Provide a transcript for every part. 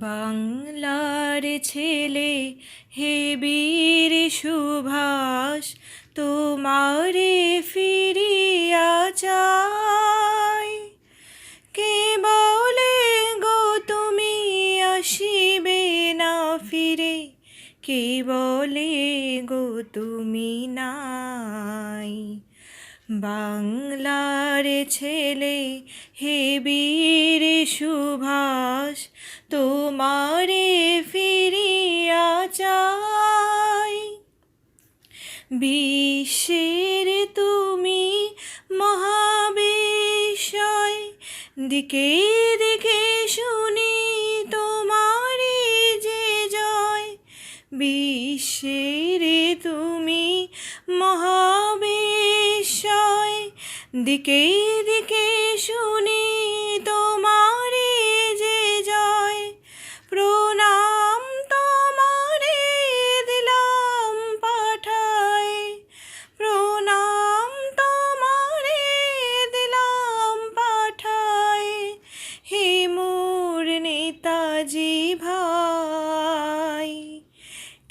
বাংলার ছেলে হে বীর সুভাষ, তোমারে ফিরিয়া চাই। কে বলে গো তুমি আসিবে না ফিরে, কে বলে গো তুমি নাই। বাংলার ছেলে হে বীর সুভাষ, তোমারে ফিরিয়া চাই। বিশ্বের তুমি মহাবিস্ময়, দিকে দিকে শুনি তোমারি যে জয়। বিশ্বের তুমি মহাবিস্ময়, দিকে দিকে শুনি তোমারি যে জয়। প্রণাম তোমারে দিলাম পাঠাই, প্রণাম তোমারে দিলাম পাঠাই। হে মোর নেতাজি ভাই,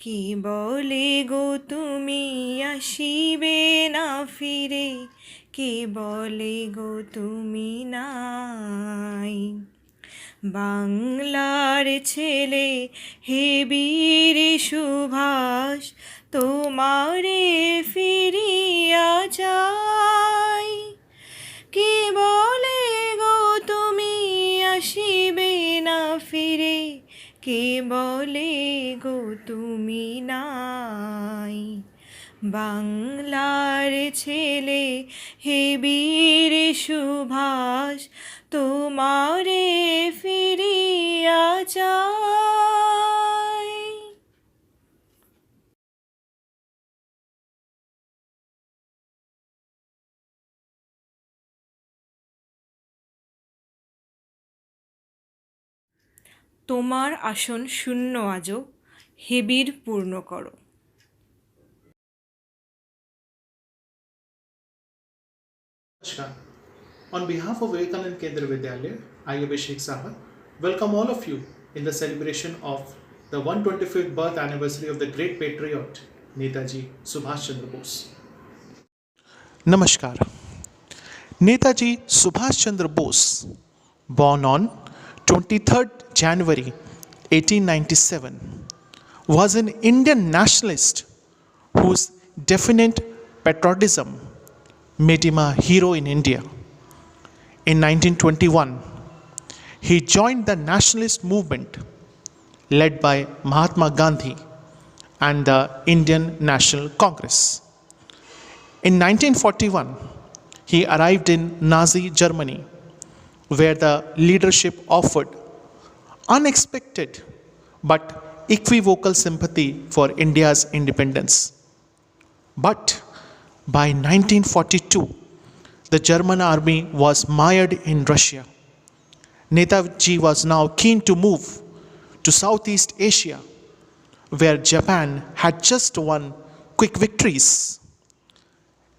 কি বলে গো তুমি আসিবে না ফিরে, কে বলে গো তুমি নাই। বাংলার ছেলে হে বীর সুভাষ, তোমারে ফিরিয়া চাই। কে বলে গো তুমি আসিবে না ফিরে, কে বলে গো তুমি নাই। বাংলার ছেলে হে বীর সুভাষ, তোমারে ফিরিয়া চাই। তোমার আসন শূন্য আজো, হে বীর পূর্ণ করো। On behalf of Vivekanand Kendra Vidyalaya, I Abhishek Saha welcome all of you in the celebration of the 125th birth anniversary of the great patriot Netaji Subhash Chandra Bose. Namaskar. Netaji Subhash Chandra Bose, born on 23rd January 1897, was an Indian nationalist whose definite patriotism made him a hero in India. In 1921, he joined the nationalist movement led by Mahatma Gandhi and the Indian National Congress. In 1941, he arrived in Nazi Germany, where the leadership offered unexpected but equivocal sympathy for India's independence. But by 1942, the German army was mired in Russia. Netaji was now keen to move to Southeast Asia, where Japan had just won quick victories.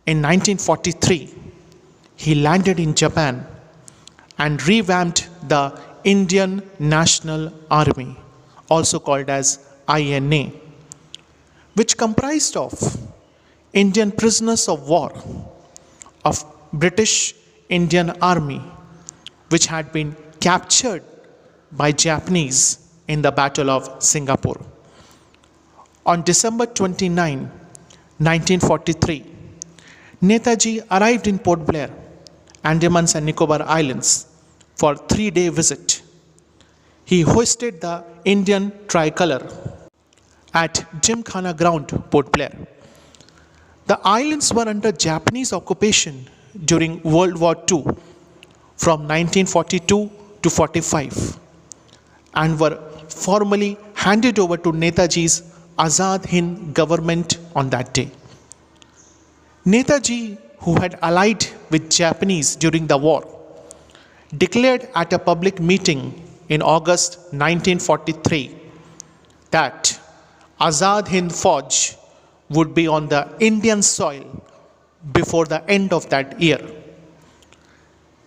In 1943, he landed in Japan and revamped the Indian National Army, also called as INA, which comprised of Indian prisoners of war of British Indian Army, which had been captured by Japanese in the Battle of Singapore. On December 29, 1943, Netaji arrived in Port Blair, Andamans and Nicobar Islands, for a 3-day visit. He hoisted the Indian tricolor at Gymkhana Ground, Port Blair. The islands were under Japanese occupation during World War II from 1942 to 45 and were formally handed over to Netaji's Azad Hind government on that day. Netaji, who had allied with Japanese during the war, declared at a public meeting in August 1943 that Azad Hind Fauj would be on the Indian soil before the end of that year.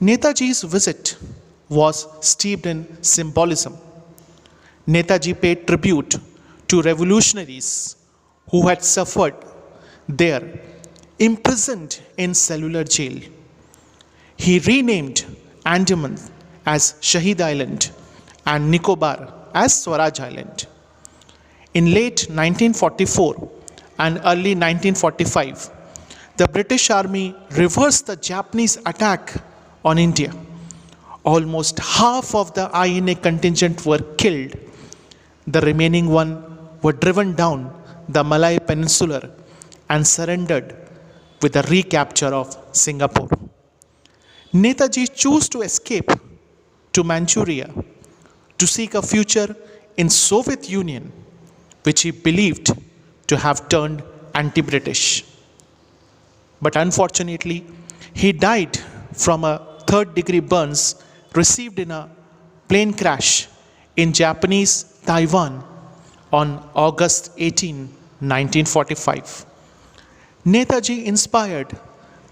Netaji's visit was steeped in symbolism. Netaji paid tribute to revolutionaries who had suffered there, imprisoned in cellular jail. He renamed Andaman as Shahid Island and Nicobar as Swaraj Island. In late 1944 and early 1945, the British Army reversed the Japanese attack on India. Almost half of the INA contingent were killed. The remaining one were driven down the Malay Peninsula and surrendered with the recapture of Singapore. Netaji chose to escape to Manchuria to seek a future in Soviet Union, which he believed to have turned anti-British. But unfortunately, he died from a third-degree burns received in a plane crash in Japanese Taiwan on August 18, 1945. Netaji inspired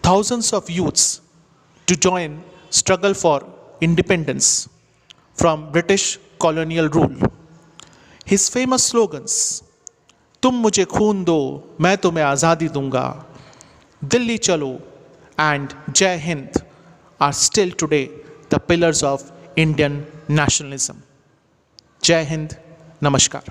thousands of youths to join struggle for independence from British colonial rule. His famous slogans, "Tum mujhe khoon do, main tumhe azadi dunga," "Dilli chalo," and "Jai Hind" are still today the pillars of Indian nationalism. Jai Hind, Namaskar.